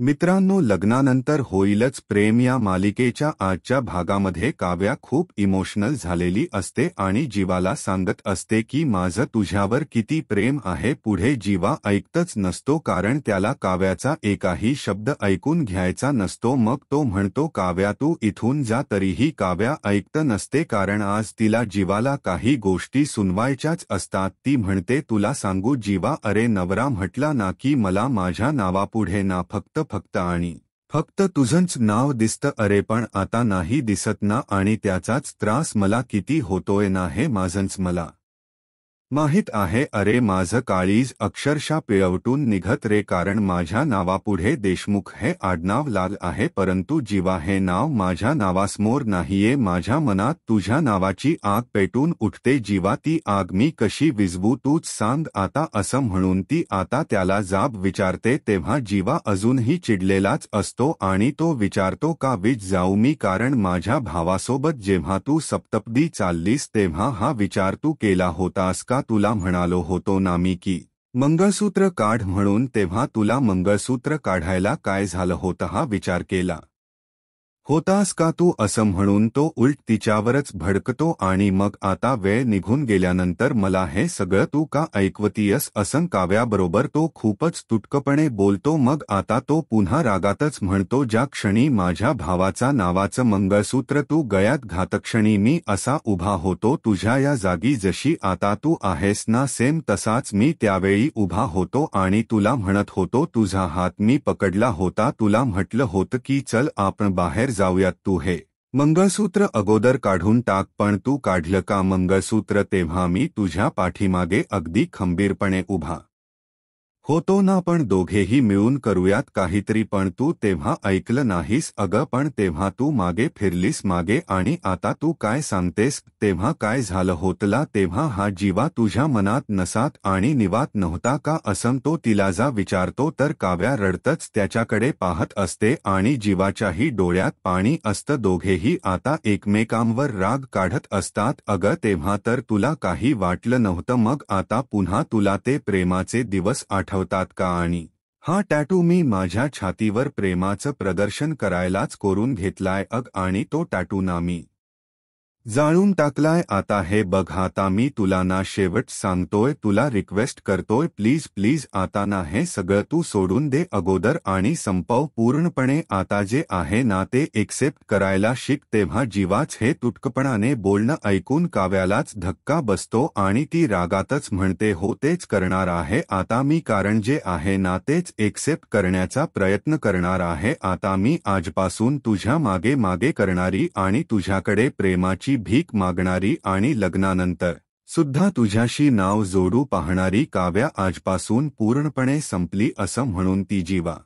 मित्रांनो, लग्नानंतर होईलच प्रेम या मालिकेच्या आजच्या भागामध्ये काव्या खूप इमोशनल झालेली असते आणि जीवाला सांगत असते की माझं तुझ्यावर किती प्रेम आहे. पुढे जीवा ऐकतच नसतो, कारण त्याला काव्याचा एकाही शब्द ऐकून घ्यायचा नसतो. मग तो म्हणतो, काव्या तू इथून जा. तरीही काव्या ऐकत नसते, कारण आज तिला जीवाला काही गोष्टी सुनवायच्याच असतात. ती म्हणते, तुला सांगू जीवा, अरे नवरा म्हटला ना की मला माझ्या नावापुढे ना फक्त आणि फक्त तुझंच नाव दिसतं. अरे पण आता नाही दिसत ना, आणि त्याचाच त्रास मला किती होतोय ना, हे माझंच मला माहित आहे. अरे माझं काळीज अक्षरशः पिळवटून निघत रे, कारण माझ्या नावापुढे देशमुख हे आडनाव लाल आहे, परंतु जीवा हे नाव माझ्या नावासमोर नाहीये. माझ्या मनात तुझ्या नावाची आग पेटून उठते. जीवा ती आग मी कशी विझवू, तूच सांग आता, असं म्हणून ती आता त्याला जाब विचारते. तेव्हा जीवा अजूनही चिडलेलाच असतो आणि तो विचारतो, का विच जाऊ मी, कारण माझ्या भावासोबत जेव्हा तू सप्तपदी चाललीस तेव्हा हा विचार तू केला होतास का? तुला म्हणालो होतो ना मी की मंगळसूत्र काढ म्हणून, तेव्हा तुला मंगळसूत्र काढायला काय झालं होतं हा विचार केला होतास का तू, असं म्हणून तो उलट तिच्यावरच भडकतो. आणि मग आता वेळ निघून गेल्यानंतर मला हे सगळं तू का ऐकवतीयस, असं काव्याबरोबर तो खूपच तुटकपणे बोलतो. मग आता तो पुन्हा रागातच म्हणतो, ज्या क्षणी माझ्या भावाचा नावाचं मंगळसूत्र तू गळ्यात घातक्षणी मी असा उभा होतो तुझ्या या जागी, जशी आता तू आहेस ना सेम तसाच मी त्यावेळी उभा होतो आणि तुला म्हणत होतो, तुझा हात मी पकडला होता, तुला म्हटलं होतं की चल आपण बाहेर जाऊयात, तू हे मंगळसूत्र अगोदर काढून टाक, पण तू काढलं का मंगळसूत्र? तेव्हा मी तुझ्या पाठीमागे अगदी खंबीरपणे उभा होतो ना, पण दोघेही मिळून करूयात काहीतरी, पण तू तेव्हा ऐकलं नाहीस. अगं पण तेव्हा तू मागे फिरलीस मागे, आणि आता तू काय सांगतेस? तेव्हा काय झालं होतला? तेव्हा हा जीवा तुझ्या मनात नसात आणि निवात नव्हता का, असं तो तिला जा विचारतो. तर काव्या रडतच त्याच्याकडे पाहत असते आणि जीवाच्याही डोळ्यात पाणी असतं. दोघेही आता एकमेकांवर राग काढत असतात. अगं तेव्हा तर तुला काही वाटलं नव्हतं, मग आता पुन्हा तुला ते प्रेमाचे दिवस आठवतात का? आणि हा टॅटू मी माझ्या छातीवर प्रेमाचं प्रदर्शन करायलाच कोरून घेतलाय. आणि तो टॅटू ना मी जाळून टाकलाय. आता हे बघ, आता मी तुला ना शेवट सांगतोय, तुला रिक्वेस्ट करतोय, प्लीज प्लीज आता ना हे सगळं तू सोडून दे अगोदर आणि संपव पूर्णपणे. आता जे आहे ना ते एक्सेप्ट करायला शिक. तेव्हा जीवाच हे तुटकपणाने बोलणं ऐकून काव्यालाच धक्का बसतो आणि ती रागातच म्हणते, हो तेच करणार आहे आता मी, कारण जे आहे ना तेच एक्सेप्ट करण्याचा प्रयत्न करणार आहे आता मी. आजपासून तुझ्या मागे मागे करणारी आणि तुझ्याकडे प्रेमाची भीक मागणारी आणि लग्नानंतर सुद्धा तुझ्याशी नाव जोडू पाहणारी काव्या आजपासून पूर्णपणे संपली, असं म्हणून ती जीवा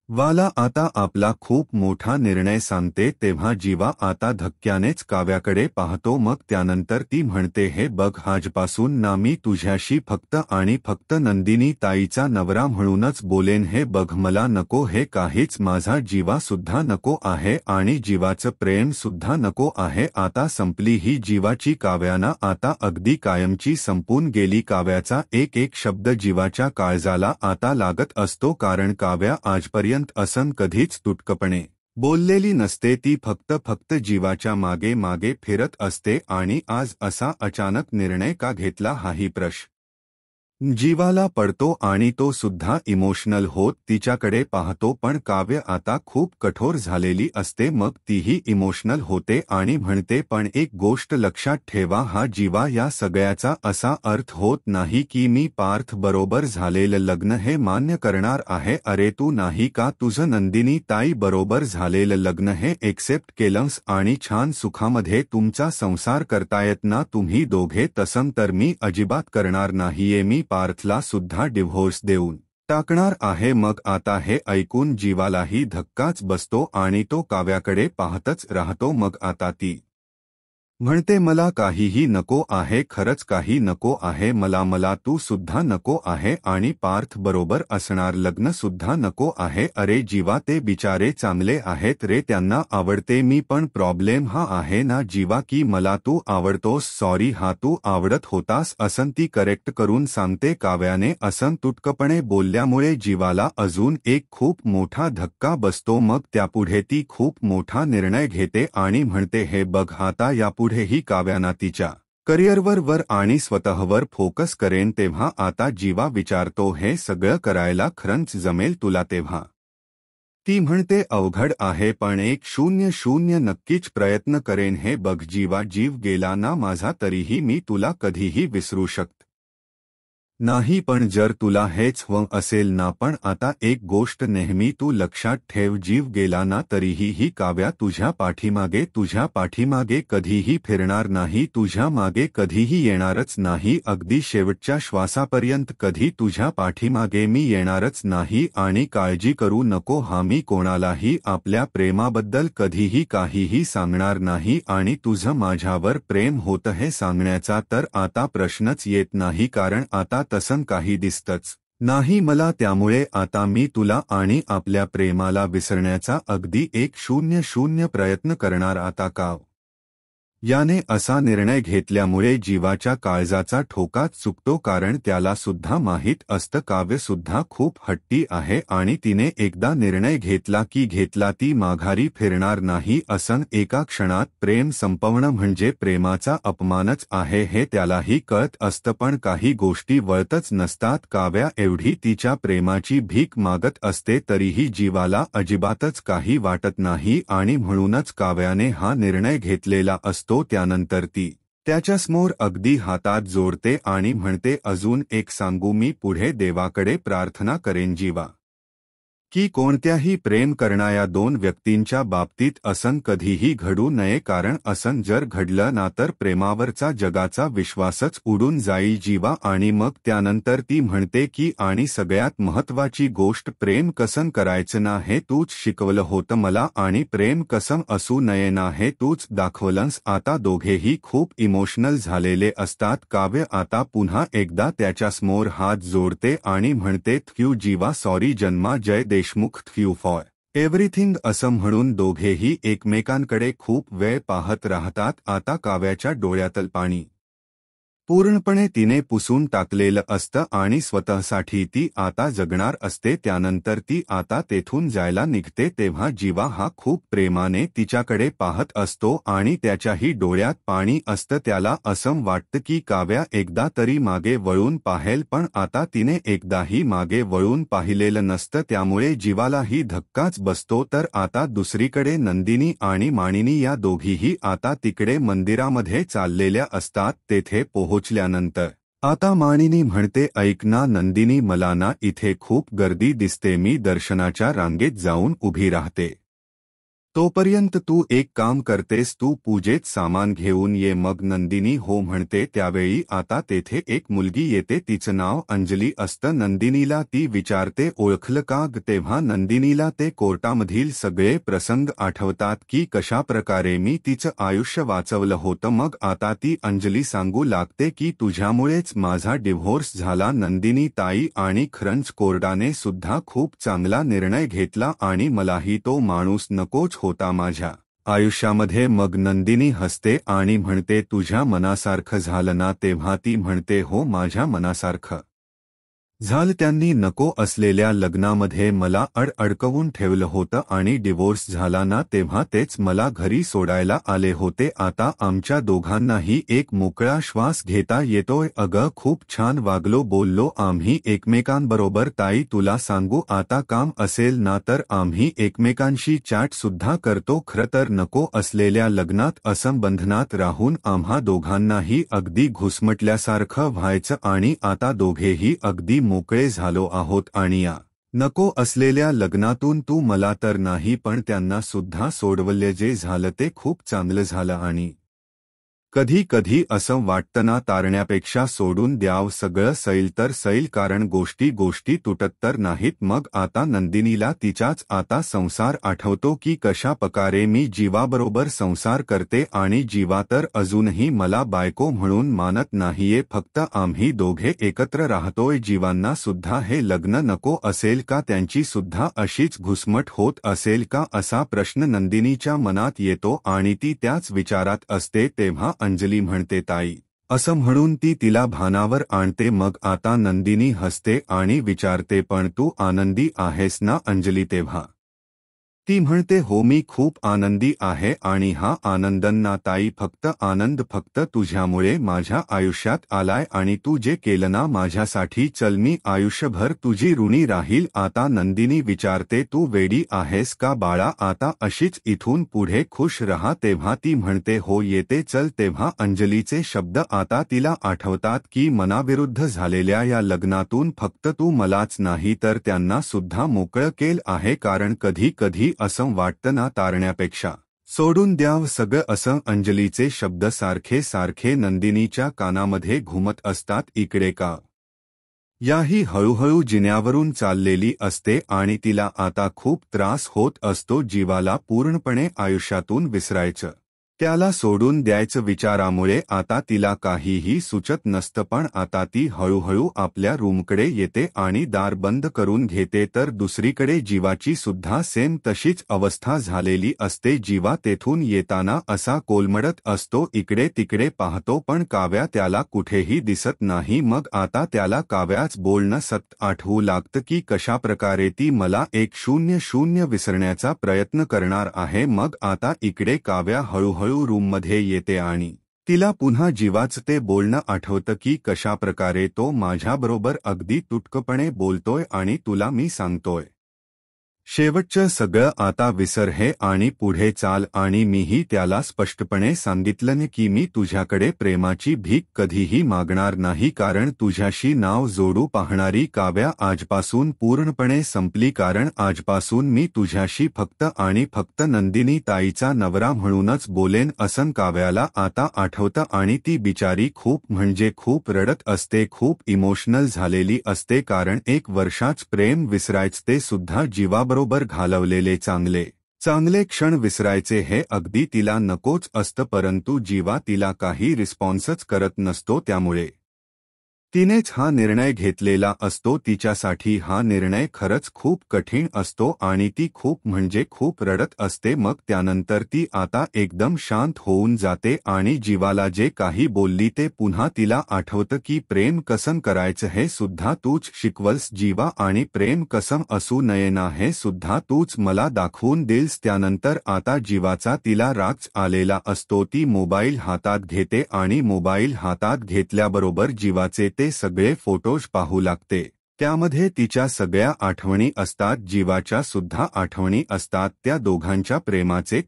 वाला आता आपला खूप मोठा निर्णय सांगते. तेव्हा जीवा आता धक्क्यानेच काव्याकडे पाहतो. मग त्यानंतर ती म्हणते, हे बघ, आजपासून ना मी तुझ्याशी फक्त आणि फक्त नंदिनी ताईचा नवरा म्हणूनच बोलेन. हे बघ, मला नको हे काहीच, माझा जीवा सुद्धा नको आहे आणि जीवाचं प्रेम सुद्धा नको आहे. आता संपली ही जीवाची काव्याना आता अगदी कायमची संपून गेली. काव्याचा एक एक शब्द जीवाच्या काळजाला आता लागत असतो, कारण काव्या आजपर्यंत असं कधीच तुटकपणे बोललेली नसते. ती फक्त जीवाच्या मागे मागे फिरत असते. आणि आज असा अचानक निर्णय का घेतला हाही प्रश्न जीवाला पडतो आणि तो सुद्धा इमोशनल होत तिच्याकडे पाहतो. पण काव्य आता खूप कठोर झालेली असते. मग तीही इमोशनल होते आणि म्हणते, पण एक गोष्ट लक्षात ठेवा, हा जीवा या सगळ्याचा असा अर्थ होत नाही की मी पार्थ बरोबर झालेलं लग्न हे मान्य करणार आहे. अरे तू नाही का तुझं नंदिनी ताई बरोबर झालेलं लग्न हे एक्सेप्ट केलंस आणि छान सुखामध्ये तुमचा संसार करतायत ना तुम्ही दोघे? तसं तर मी अजिबात करणार नाहीये. मी पार्थला सुद्धा डिव्होर्स देऊन टाकणार आहे. मग आता हे ऐकून जीवालाही धक्काच बसतो आणि तो काव्याकडे पाहतच राहतो. मग आता ती म्हणते मला काहीही नको आहे, खरंच काही नको आहे मला तू सुद्धा नको आहे आणि पार्थ बरोबर असणार लग्न सुद्धा नको आहे. अरे जीवा ते बिचारे चांगले आहेत रे, त्यांना आवडते मी, पण प्रॉब्लेम हा आहे ना जीवा की मला तू आवडतोस. सॉरी हा तू आवडत होतास असं ती करेक्ट करून सांगते काव्याने. असं तुटकपणे बोलल्यामुळे जीवाला अजून एक खूप मोठा धक्का बसतो. मग त्यापुढे ती खूप मोठा निर्णय घेते आणि म्हणते हे बघ आता यापुढेही काव्याना तिच्या करिअरवर आणि स्वतःवर फोकस करेन. तेव्हा आता जीवा विचारतो हे सगळं करायला खरंच जमेल तुला? तेव्हा ती म्हणते अवघड आहे पण 100 नक्कीच प्रयत्न करेन. हे बघ जीवा, जीव गेला ना माझा तरीही मी तुला कधीही विसरू शकत नाही, पण जर तुला हेच हवं असेल ना, पण आता एक गोष्ट नेहमी तू लक्षात ठेव, जीव गेला ना तरीही ही काव्या तुझ्या पाठीमागे कधीही फिरणार नाही, तुझ्या मागे कधीही येणारच नाही. अगदी शेवटच्या श्वासापर्यंत कधी तुझ्या पाठीमागे मी येणारच नाही. आणि काळजी करू नको, हा मी कोणालाही आपल्या प्रेमाबद्दल कधीही काहीही सांगणार नाही. आणि तुझं माझ्यावर प्रेम होतं हे सांगण्याचा तर आता प्रश्नच येत नाही, कारण आता तसं काही दिसतच नाही मला. त्यामुळे आता मी तुला आणि आपल्या प्रेमाला विसरण्याचा अगदी 100 प्रयत्न करणार आता का. याने असा निर्णय घेतल्यामुळे जीवाच्या काळजाचा ठोका चुकतो, कारण त्याला सुद्धा माहीत असतं काव्य सुद्धा खूप हट्टी आहे आणि तिने एकदा निर्णय घेतला की घेतला, ती माघारी फिरणार नाही. असं एका क्षणात प्रेम संपवणं म्हणजे प्रेमाचा अपमानच आहे हे त्यालाही कळत असतं, पण काही गोष्टी वळतच नसतात. काव्या एवढी तिच्या प्रेमाची भीक मागत असते तरीही जीवाला अजिबातच काही वाटत नाही आणि म्हणूनच काव्याने हा निर्णय घेतलेला असतो. त्यानंतर ती त्याच्यासमोर अगदी हातात जोडते आणि म्हणते अजून एक सांगू मी पुढे देवाकडे प्रार्थना करेन जीवा की कोणत्याही प्रेम करणाऱ्या दोन व्यक्तींच्या बाबतीत असं कधीही घडू नये, कारण असं जर घडलं ना तर प्रेमावरचा जगाचा विश्वासच उडून जाईल जीवा. आणि मग त्यानंतर ती म्हणते की आणि सगळ्यात महत्त्वाची गोष्ट, प्रेम कसं करायचं ना हे तूच शिकवलं होतं मला आणि प्रेम कसं असू नये ना हे तूच दाखवलंस. आता दोघेही खूप इमोशनल झालेले असतात. काव्य आता पुन्हा एकदा त्याच्यासमोर हात जोडते आणि म्हणते थँक्यू जीवा, सॉरी जन्मा, जय देशमुख, थँक्यू फॉर एव्हरीथिंग असं म्हणून दोघेही एकमेकांकडे खूप वेळ पाहत राहतात. आता काव्याच्या डोळ्यातलं पाणी पूर्णपणे तिने पुसून टाकलेलं असतं आणि स्वतःसाठी ती आता जगणार असते. त्यानंतर ती आता तेथून जायला निघते तेव्हा जीवा हा खूप प्रेमाने तिच्याकडे पाहत असतो आणि त्याच्याही डोळ्यात पाणी असतं. त्याला असं वाटतं की काव्या एकदा तरी मागे वळून पाहेल, पण आता तिने एकदाही मागे वळून पाहिलेलं नसतं. त्यामुळे जीवालाही धक्काच बसतो. तर आता दुसरीकडे नंदिनी आणि मानिनी या दोघीही आता तिकडे मंदिरामध्ये चाललेल्या असतात. तेथे पोहोचल्यानंतर आता मानिनी म्हणते ऐक ना नंदिनी, मला ना इथे खूप गर्दी दिसते, मी दर्शनाच्या रांगेत जाऊन उभी राहते, तोपर्यंत तू एक काम करतेस, तू पूजेत सामान घेऊन ये. मग नंदिनी हो म्हणते. त्यावेळी आता तेथे एक मुलगी येते, तिचं नाव अंजली असतं. नंदिनीला ती विचारते ओळखलं का ग? तेव्हा नंदिनीला ते कोर्टामधील सगळे प्रसंग आठवतात की कशा प्रकारे मी तिचं आयुष्य वाचवलं होतं. मग आता ती अंजली सांगू लागते की तुझ्यामुळेच माझा डिव्होर्स झाला नंदिनी ताई, आणि खरंच कोर्टाने सुद्धा खूप चांगला निर्णय घेतला आणि मलाही तो माणूस नकोच होता माझ्या आयुष्यामध्ये. मग नंदिनी हसते आणि म्हणते तुझ्या मनासारखं झालं ना? तेव्हा ती म्हणते हो माझ्या मनासारखं झालं, त्यांनी नको असलेल्या लग्नामध्ये मला अडकवून ठेवलं होतं आणि डिवोर्स झाला ना तेव्हा तेच मला घरी सोडायला आले होते. आता आमच्या दोघांनाही एक मोकळा श्वास घेता येतोय. अगं खूप छान वागलो बोललो आम्ही एकमेकांबरोबर ताई, तुला सांगू आता काम असेल ना तर आम्ही एकमेकांशी चॅट सुद्धा करतो. खरं तर नको असलेल्या लग्नात असं बंधनात राहून आम्हा दोघांनाही अगदी घुसमटल्यासारखं व्हायचं आणि आता दोघेही अगदी मोकळे झालो आहोत. आणि या नको असलेल्या लग्नातून तू मला तर नाही पण त्यांना सुद्धा सोडवलं, जे झालं ते खूप चांगलं झालं आणि कधी कधी असं वाटतं ना, तारण्यापेक्षा सोडून द्याव सगळं सैल तर सैल, कारण गोष्टी गोष्टी तुटत तर नाहीत. मग आता नंदिनीला तिचाच आता संसार आठवतो की कशा प्रकारे मी जीवाबरोबर संसार करते आणि जीवा तर अजूनही मला बायको म्हणून मानत नाहीये. फक्त आम्ही दोघे एकत्र राहतोय. जीवांना सुद्धा हे लग्न नको असेल का? त्यांची सुद्धा अशीच घुसमट होत असेल का? असा प्रश्न नंदिनीच्या मनात येतो आणि ती त्याच विचारात असते. तेव्हा अंजली म्हणते, ताई, असं म्हणून ती तिला भानावर आणते. मग आता नंदिनी हसते आणि विचारते, पण तू आनंदी आहेस ना अंजली? तेव्हा ती म्हणते, हो, मी खूप आनंदी आहे. आणि हा आनंदना ताई, फक्त आनंद फक्त तुझ्यामुळे माझ्या आयुष्यात आलाय आणि तू जे केलं ना माझ्यासाठी, चल मी आयुष्यभर तुझी ऋणी राहील. आता नंदिनी विचारते, तू वेडी आहेस का बाळा? आता अशीच इथून पुढे खुश रहा. तेव्हा ती म्हणते, हो येते, चल. तेव्हा अंजलीचे शब्द आता तिला आठवतात की मनाविरुद्ध झालेल्या या लग्नातून फक्त तू मलाच नाही तर त्यांना सुद्धा मोकळं केलं आहे. कारण कधी कधी असं वाटतं ना, तारण्यापेक्षा सोडून द्याव सगळं, असं अंजलीचे शब्द सारखे सारखे नंदिनीच्या कानामध्ये घुमत असतात. इकडे का याही हळूहळू जिन्यावरून चाललेली असते आणि तिला आता खूप त्रास होत असतो. जीवाला पूर्णपणे आयुष्यातून विसरायचं, त्याला सोडून द्यायचं विचारामुळे आता तिला काहीही सुचत नसतं. पण आता ती हळूहळू आपल्या रूमकडे येते आणि दार बंद करून घेते. तर दुसरीकडे जीवाची सुद्धा सेम तशीच अवस्था झालेली असते. जीवा तेथून येताना असा कोलमडत असतो, इकडे तिकडे पाहतो पण काव्या त्याला कुठेही दिसत नाही. मग आता त्याला काव्याच बोलणं सतत आठवू लागतं की कशाप्रकारे ती मला 100 विसरण्याचा प्रयत्न करणार आहे. मग आता इकडे काव्या हळूहळू रूममध्ये येते आणि तिला पुन्हा जीवाचं ते बोलणं आठवतं की कशाप्रकारे तो माझ्याबरोबर अगदी तुटकपणे बोलतोय आणि तुला मी सांगतोय, शेवटचं सगळं आता विसर हे आणि पुढे चाल. आणि मीही त्याला स्पष्टपणे सांगितलं की मी तुझ्याकडे प्रेमाची भीक कधीही मागणार नाही, कारण तुझ्याशी नाव जोडू पाहणारी काव्या आजपासून पूर्णपणे संपली. कारण आजपासून मी तुझ्याशी फक्त आणि फक्त नंदिनी ताईचा नवरा म्हणूनच बोलेन. असं काव्याला आता आठवतं आणि ती बिचारी खूप म्हणजे खूप रडत असते, खूप इमोशनल झालेली असते. कारण 1 वर्षाच प्रेम विसरायचं, ते सुद्धा जीवाबरोबर घालवलेले चांगले चांगले क्षण विसरायचे, हे अगदी तिला नकोच असतं. परंतु जीवा तिला काही रिस्पॉन्सच करत नसतो. त्यामुळे तिनेच हा निर्णय घेतलेला असतो. तिच्यासाठी हा निर्णय खरंच खूप कठीण असतो आणि ती खूप म्हणजे खूप रडत असते. मग त्यानंतर ती आता एकदम शांत होऊन जाते आणि जीवाला जे काही बोलली ते पुन्हा तिला आठवतं की प्रेम कसं करायचं हे सुद्धा तूच शिकवलस जीवा, आणि प्रेम कसं असू नये ना हे सुद्धा तूच मला दाखवून दिलस. त्यानंतर आता जीवाचा तिला राग आलेला असतो. ती मोबाईल हातात घेते आणि मोबाईल हातात घेतल्याबरोबर जीवाचे ते सगळे फोटोज पाहू लागते. त्यामध्ये तिच्या सगळ्या आठवणी असतात, जीवाच्या सुद्धा आठवणी असतात. त्या दोघांच्या प्रेमाचे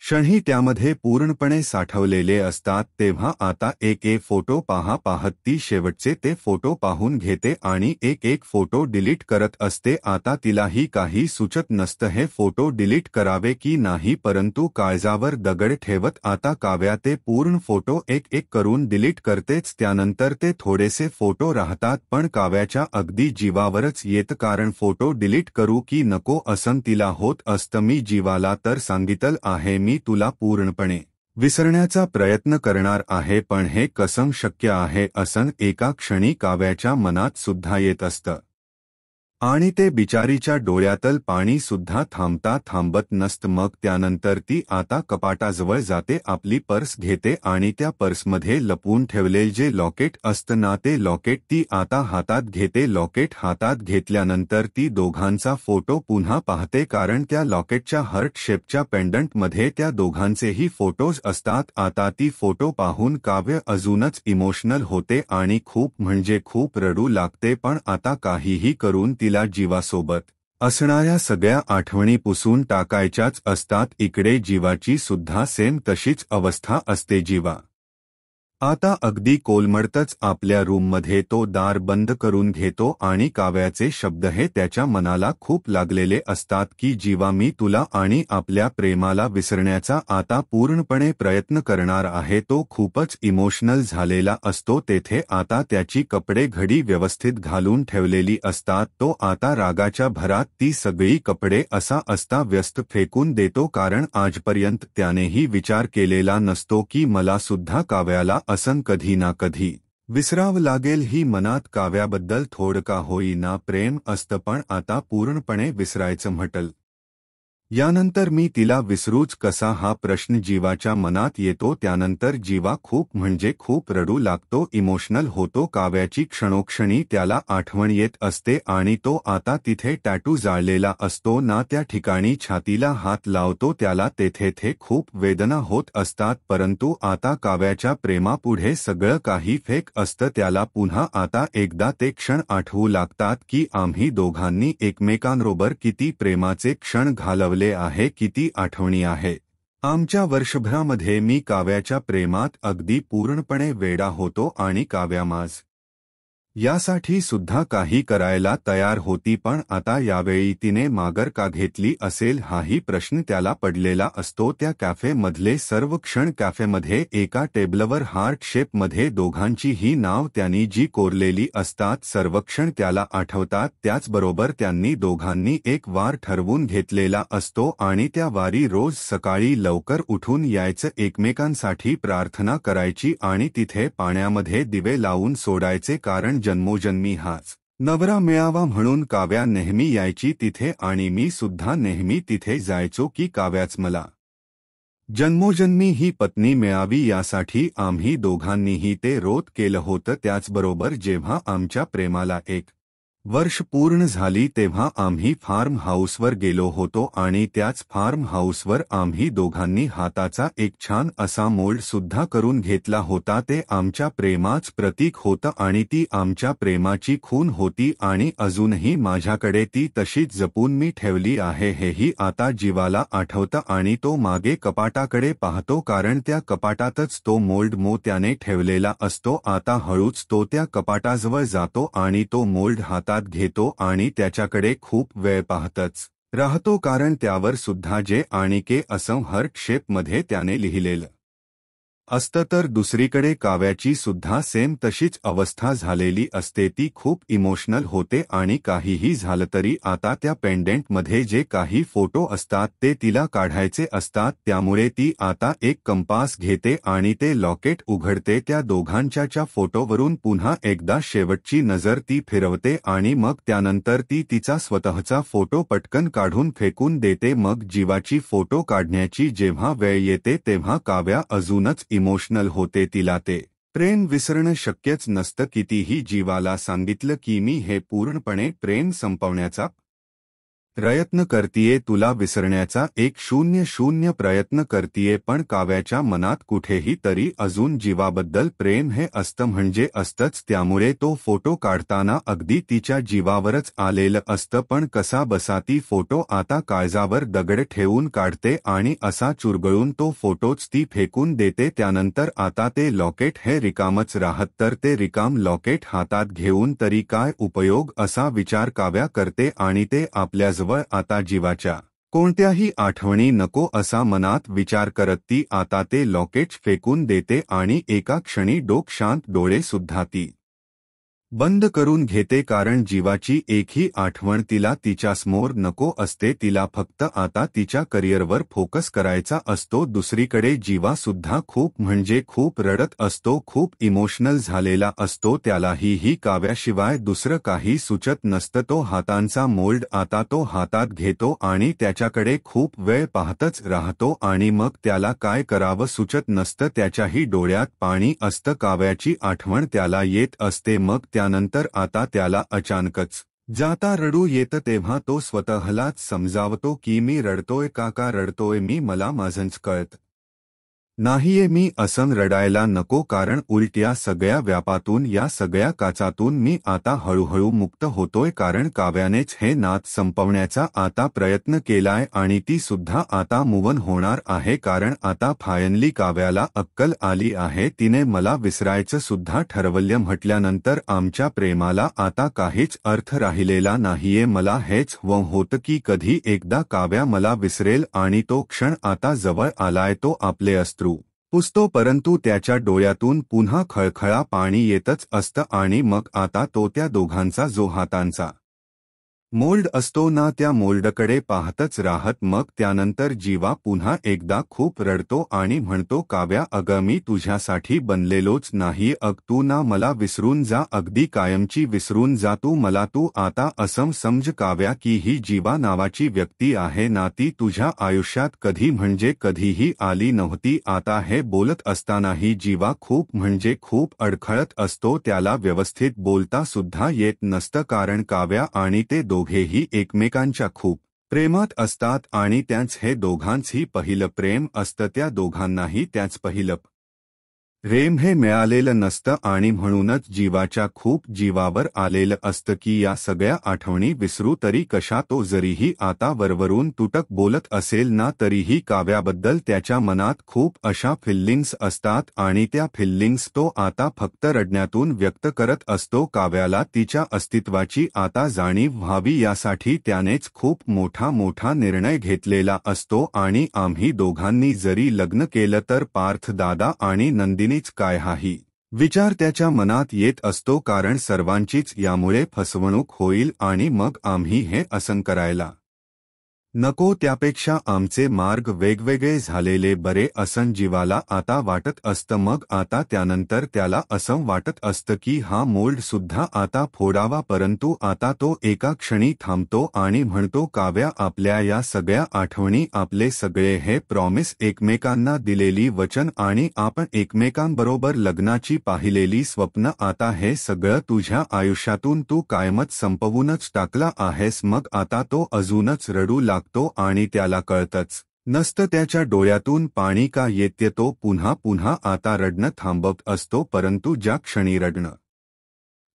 क्षणही त्यामध्ये पूर्णपणे साठवलेले असतात. तेव्हा आता एक एक फोटो पाहत ती शेवटचे ते फोटो पाहून घेते आणि एक एक फोटो डिलीट करत असते. आता तिलाही काही सुचत नसतं हे फोटो डिलीट करावे की नाही, परंतु काळजावर दगड ठेवत आता काव्या ते पूर्ण फोटो एक एक करून डिलीट करतेच. त्यानंतर ते थोडेसे फोटो राहतात पण काव्याच्या अगदी जीवावरच येत, कारण फोटो डिलीट करू की नको असं तिला होत असतं. मी जीवाला तर सांगितलं आहे, मी तुला पूर्णपणे विसरण्याचा प्रयत्न करणार आहे, पण हे कसं शक्य आहे असं एका क्षणी काव्याच्या मनात सुद्धा येत असतं. आणि ते बिचारीच्या डोळ्यातलं पाणी सुद्धा थांबत नसतं. मग त्यानंतर ती आता कपाटाजवळ जाते, आपली पर्स घेते आणि त्या पर्समध्ये लपवून ठेवलेले जे लॉकेट असतं ना ते लॉकेट ती आता हातात घेते. लॉकेट हातात घेतल्यानंतर ती दोघांचा फोटो पुन्हा पाहते, कारण त्या लॉकेटच्या हार्ट शेपच्या पेंडंटमध्ये त्या दोघांचेही फोटोज असतात. आता ती फोटो पाहून काव्य अजूनच इमोशनल होते आणि खूप म्हणजे खूप रडू लागते. पण आता काहीही करून तिला जीवासोबत असणाऱ्या सगळ्या आठवणी पुसून टाकायच्याच असतात. इकडे जीवाची सुद्धा सेम तशीच अवस्था असते. जीवा आता अगदी कोलमडतच आपल्या रूममध्ये तो दार बंद करून घेतो आणि काव्याचे शब्द हे त्याच्या मनाला खूप लागलेले असतात की जीवा मी तुला आणि आपल्या प्रेमाला विसरण्याचा आता पूर्णपणे प्रयत्न करणार आहे. तो खूपच इमोशनल झालेला असतो. तेथे आता त्याची कपडे घडी व्यवस्थित घालून ठेवलेली असतात. तो आता रागाच्या भरात ती सगळी कपडे असा असता व्यस्त फेकून देतो, कारण आजपर्यंत त्यानेही विचार केलेला नसतो की मला सुद्धा काव्याला असं कधी ना कधी विसरावं लागेल. ही मनात काव्याबद्दल थोडं का होईना प्रेम असतं, पण आता पूर्णपणे विसरायचं म्हटलं. यानंतर मी तिला विसरूच कसा हा प्रश्न जीवाच्या मनात येतो. त्यानंतर जीवा खूप म्हणजे खूप रडू लागतो, इमोशनल होतो. काव्याची क्षणोक्षणी त्याला आठवण येत असते आणि तो आता तिथे टॅटू जाळलेला असतो ना त्या ठिकाणी छातीला हात लावतो. त्याला तेथे खूप वेदना होत असतात, परंतु आता काव्याच्या प्रेमापुढे सगळं काही फेक असतं. त्याला पुन्हा आता एकदा ते क्षण आठवू लागतात की आम्ही दोघांनी एकमेकांबरोबर किती प्रेमाचे क्षण घालवले आहे, किती आठवणी आहे आमच्या. वर्षभरामध्ये मी काव्याच्या प्रेमात अगदी पूर्णपणे वेडा होतो आणि काव्या माझ यासाठी सुद्धा काही करायला तयार होती, पण आता यावेळी तिने माघार का घेतली असेल हाही प्रश्न त्याला पडलेला असतो. त्या कॅफेमधले सर्व क्षण, कॅफेमध्ये एका टेबलवर हार्ट शेपमध्ये दोघांचीही नाव त्यांनी जी कोरलेली असतात, सर्व क्षण त्याला आठवतात. त्याचबरोबर त्यांनी दोघांनी एक वार ठरवून घेतलेला असतो आणि त्या वारी रोज सकाळी लवकर उठून यायचं, एकमेकांसाठी प्रार्थना करायची आणि तिथे पाण्यामध्ये दिवे लावून सोडायचे, कारण जन्मोजन्मी हाच नवरा मिळावा म्हणून. काव्या नेहमी यायची तिथे आणि मी सुद्धा नेहमी तिथे जायचो की काव्याच मला जन्मोजन्मी ही पत्नी मिळावी, यासाठी आम्ही दोघांनीही ते रोत केलं होतं. त्याचबरोबर जेव्हा आमच्या प्रेमाला 1 वर्ष पूर्ण झाली तेव्हा आम्ही फार्म हाऊसवर गेलो होतो आणि त्याच फार्म हाऊसवर आम्ही दोघांनी हाताचा एक छान असा मोल्ड सुद्धा करून घेतला होता. ते आमच्या प्रेमाच प्रतीक होतं आणि ती आमच्या प्रेमाची खूण होती आणि अजूनही माझ्याकडे ती तशीच जपून मी ठेवली आहे. हेही आता जीवाला आठवतं आणि तो मागे कपाटाकडे पाहतो, कारण त्या कपाटातच तो मोल्ड त्याने ठेवलेला असतो. आता हळूच तो त्या कपाटाजवळ जातो आणि तो मोल्ड हातात घेतो आणि त्याच्याकडे खूप वेळ पाहतच राहतो, कारण त्यावर सुद्धा जे आणि के असं हार्ट शेपमध्ये त्याने लिहिलेलं असतं. तर दुसरीकडे काव्याची सुद्धा सेम तशीच अवस्था झालेली असते. ती खूप इमोशनल होते आणि काहीही झालं तरी आता त्या पेंडेंटमध्ये जे काही फोटो असतात ते तिला काढायचे असतात. त्यामुळे ती आता एक कंपास घेते आणि ते लॉकेट उघडते. त्या दोघांच्या फोटोवरून पुन्हा एकदा शेवटची नजर ती फिरवते आणि मग त्यानंतर ती तिचा स्वतःचा फोटो पटकन काढून फेकून देते. मग जीवाची फोटो काढण्याची जेव्हा वेळ येते तेव्हा काव्या अजूनच इमोशनल होते. तिला ते प्रेम विसरणं शक्यच नसतं. कितीही जीवाला सांगितलं की मी हे पूर्णपणे प्रेम संपवण्याचा प्रयत्न करतीये, तुला विसरण्याचा 100 प्रयत्न करतीये, पण काव्याच्या मनात कुठेही तरी अजून जीवाबद्दल प्रेम हे असतं म्हणजे असतंच. त्यामुळे तो फोटो काढताना अगदी तिच्या जीवावरच आलेलं असतं. पण कसा बसा ती फोटो आता काळजावर दगड ठेवून काढते आणि असा चुरगळून तो फोटोच ती फेकून देते. त्यानंतर आता ते लॉकेट हे रिकामच राहत, तर ते रिकाम लॉकेट हातात घेऊन तरी काय उपयोग असा विचार काव्या करते आणि ते आपल्याजवळ आता जीवाच्या कोणत्याही आठवणी नको असा मनात विचार करत ती आता ते लॉकेट फेकून देते आणि एका क्षणी डोक शांत, डोळे सुद्धा ती बंद करून घेते, कारण जीवाची एकही आठवण तिला तिच्यासमोर नको असते. तिला फक्त आता तिच्या करिअरवर फोकस करायचा असतो. दुसरीकडे जीवा सुद्धा खूप म्हणजे खूप रडत असतो, खूप इमोशनल झालेला असतो. त्यालाही ही काव्याशिवाय दुसरं काही सुचत नसतं. तो हातांचा मोल्ड आता तो हातात घेतो आणि त्याच्याकडे खूप वेळ पाहतच राहतो आणि मग त्याला काय करावं सुचत नसतं. त्याच्याही डोळ्यात पाणी असतं. काव्याची आठवण त्याला येत असते. मग त्यानंतर आता त्याला अचानकच जाता रडू येतं. तेव्हा तो स्वतःलाच समजावतो की मी रडतोय का रडतोय मी, मला माझंच कळत नाहीये मी असं रडायला नको, कारण उलट्या सगळ्या व्यापातून, या सगळ्या काचातून मी आता हळूहळू मुक्त होतोय, कारण काव्यानेच हे नात संपवण्याचा आता प्रयत्न केलाय आणि ती सुद्धा आता मूव्ह होणार आहे, कारण आता फायनली काव्याला अक्कल आली आहे. तिने मला विसरायचं सुद्धा ठरवलं. म्हटल्यानंतर आमच्या प्रेमाला आता काहीच अर्थ राहिलेला नाहीये. मला हेच होतं की कधी एकदा काव्या मला विसरेल आणि तो क्षण आता जवळ आलाय. तो आपले अश्रू पुसतो, परंतु त्याच्या डोळ्यातून पुन्हा खळखळा पाणी येतच असतं आणि मग आता तो त्या दोघांचा जो हातांचा मोल्ड असतो ना, त्या मोल्डकडे पाहतच राहत. मग त्यानंतर जीवा पुन्हा एकदा खूप रडतो आणि म्हणतो, काव्या अगं मी तुझ्यासाठी बनलेलोच नाही. तू ना मला विसरून जा, अगदी कायमची विसरून जा तू मला. तू आता असं समज काव्या की ही जीवा नावाची व्यक्ती आहे ना, ती तुझ्या आयुष्यात कधी म्हणजे कधीही आली नव्हती. आता हे बोलत असतानाही जीवा खूप म्हणजे खूप अडखळत असतो. त्याला व्यवस्थित बोलता सुद्धा येत नसतं, कारण काव्या आणि ते दोघेही एकमेकांच्या खूप प्रेमात असतात आणि त्यांचं हे दोघांचंही पहिलं प्रेम असतं. त्या दोघांनाही त्याच पहिलं प्रेम हे मिळालेलं नसतं आणि म्हणूनच जीवाच्या खूप जीवावर आलेलं असतं की या सगळ्या आठवणी विसरू तरी कशा. तो जरीही आता वरवरून तुटक बोलत असेल ना, तरीही काव्याबद्दल त्याच्या मनात खूप अशा फिलिंग्स असतात आणि त्या फिलिंग्स तो आता फक्त रडण्यातून व्यक्त करत असतो. काव्याला तिच्या अस्तित्वाची आता जाणीव व्हावी यासाठी त्यानेच खूप मोठा निर्णय घेतलेला असतो. आणि आम्ही दोघांनी जरी लग्न केलं तर पार्थ दादा आणि नंदिनीच काय, हाही विचार त्याच्या मनात येत असतो, कारण सर्वांचीच यामुळे फसवणूक होईल आणि मग आम्ही हे असं करायला नको. त्यापेक्षा आमचे मार्ग वेगवेगळे झालेले बरे असं जीवाला आता वाटत असतं. मग आता त्यानंतर त्याला असं वाटत असतं की हा मोल्ड सुद्धा आता फोडावा, परंतु आता तो एका क्षणी थांबतो आणि म्हणतो, काव्या आपल्या या सगळ्या आठवणी, आपले सगळे हे प्रॉमिस, एकमेकांना दिलेली वचन आणि आपण एकमेकांबरोबर लग्नाची पाहिलेली स्वप्न, आता हे सगळं तुझ्या आयुष्यातून तू कायमच संपवूनच टाकला आहेस. मग आता तो अजूनच रडू लागतो आणि त्याला कळतच नसतं त्याच्या डोळ्यातून पाणी का येते. तो पुन्हा आता रडणं थांबवत असतो, परंतु ज्या क्षणी रडणं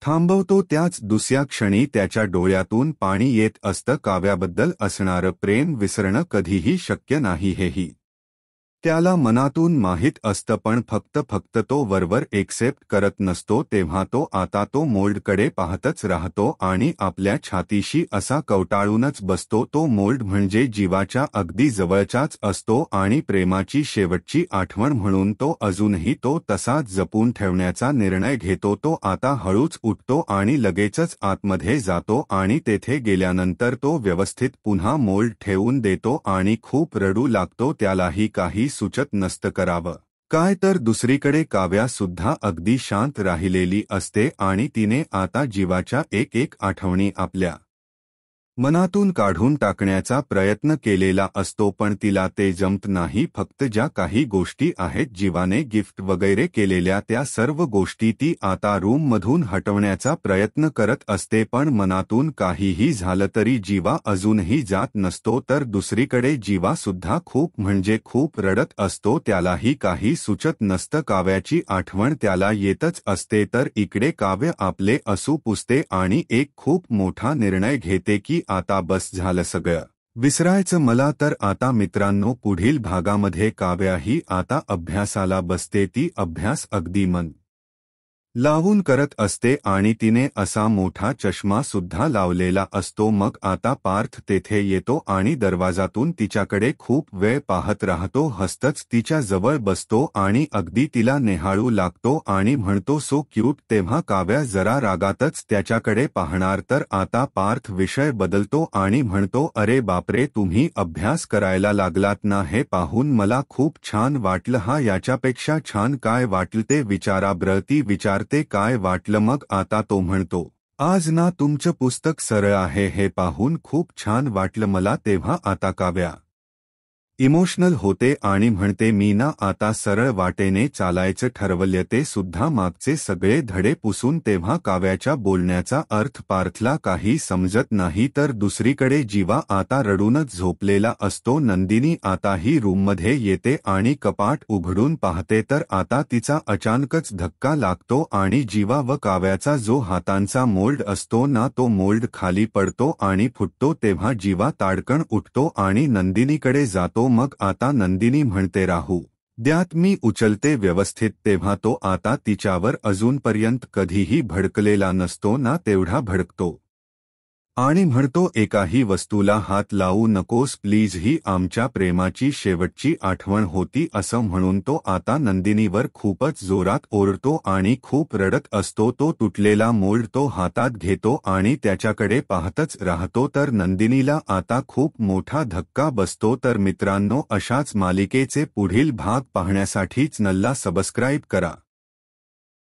थांबवतो त्याच दुसऱ्या क्षणी त्याच्या डोळ्यातून पाणी येत असतं. काव्याबद्दल असणारं प्रेम विसरणं कधीही शक्य नाही हेही त्याला मनातून माहीत असतं, पण फक्त तो वरवर एक्सेप्ट करत नसतो. तेव्हा तो आता तो मोल्डकडे पाहतच राहतो आणि आपल्या छातीशी असा कवटाळूनच बसतो. तो मोल्ड म्हणजे जीवाच्या अगदी जवळचाच असतो आणि प्रेमाची शेवटची आठवण म्हणून तो अजूनही तो तसाच जपून ठेवण्याचा निर्णय घेतो. तो आता हळूच उठतो आणि लगेचच आतमध्ये जातो आणि तेथे गेल्यानंतर तो व्यवस्थित पुन्हा मोल्ड ठेवून देतो आणि खूप रडू लागतो. त्यालाही काही सुचत नसतं करावं काय. तर दुसरीकडे काव्या सुद्धा अगदी शांत राहिलेली असते आणि तिने आता जीवाच्या एक आठवणी आपल्या मनातून काढून टाकण्याचा प्रयत्न केलेला असतो, पण तिला ते जमत नाही. फक्त ज्या काही गोष्टी आहेत जीवाने गिफ्ट वगैरे केलेल्या, त्या सर्व गोष्टी ती आता रूममधून हटवण्याचा प्रयत्न करत असते, पण मनातून काहीही झालं तरी जीवा अजूनही जात नसतो. तर दुसरीकडे जीवा सुद्धा खूप म्हणजे खूप रडत असतो. त्यालाही काही सुचत नसतं. काव्याची आठवण त्याला येतच असते. तर इकडे काव्य आपले असू पुसते आणि एक खूप मोठा निर्णय घेते की आता बस झालं सगळं विसरायचं मला. तर आता मित्रांनो, पुढील भागामध्ये काव्याही आता अभ्यासाला बसते. ती अभ्यास अगदी मन लावून करत असते आणि तिने असा मोठा चष्मा सुद्धा लावलेला असतो. मग आता पार्थ तेथे येतो आणि दरवाजातून तिच्याकडे खूप वेळ पाहत राहतो. हसतच तिच्या जवळ बसतो आणि अगदी तिला नेहाळू लागतो आणि म्हणतो, सो क्यूट. तेव्हा काव्या जरा रागातच त्याच्याकडे पाहणार, तर आता पार्थ विषय बदलतो आणि म्हणतो, अरे बापरे, तुम्ही अभ्यास करायला लागलात ना, हे पाहून मला खूप छान वाटलं. हा, याच्यापेक्षा छान काय वाटलं ते विचारा ब्र. ती विचारते, काय वाटलं. मग आता तो म्हणतो, आज ना तुमचं पुस्तक सरळ आहे, हे पाहून खूप छान वाटलं मला. तेव्हा आता काव्या इमोशनल होते आणि म्हणते मी ना आता सरळ वाटेने चालायचं ठरवलं. ते सुद्धा मागचे सगळे धडे पुसून. तेव्हा काव्याच्या बोलण्याचा अर्थ पार्थला काही समजत नाही. तर दुसरीकडे जीवा आता रडूनच झोपलेला असतो. नंदिनी आताही रूममध्ये येते आणि कपाट उघडून पाहते तर आता तिचा अचानकच धक्का लागतो आणि जीवा व काव्याचा जो हातांचा मोल्ड असतो ना तो मोल्ड खाली पडतो आणि फुटतो. तेव्हा जीवा ताडकन उठतो आणि नंदिनीकडे जातो. मग आता नंदिनी म्हणते राहू द्यात मी उचलते व्यवस्थित. तेव्हा तो आता तिच्यावर अजूनपर्यंत कधीही भडकलेला नसतो ना तेवढा भडकतो आणि म्हणतो एकाही वस्तूला हात लावू नकोस प्लीज, ही आमच्या प्रेमाची शेवटची आठवण होती असं म्हणून तो आता नंदिनीवर खूपच जोरात ओरडतो आणि खूप रडत असतो. तो तुटलेला मोल्ड तो हातात घेतो आणि त्याच्याकडे पाहतच राहतो. तर नंदिनीला आता खूप मोठा धक्का बसतो. तर मित्रांनो, अशाच मालिकेचे पुढील भाग पाहण्यासाठी चॅनलला सबस्क्राईब करा.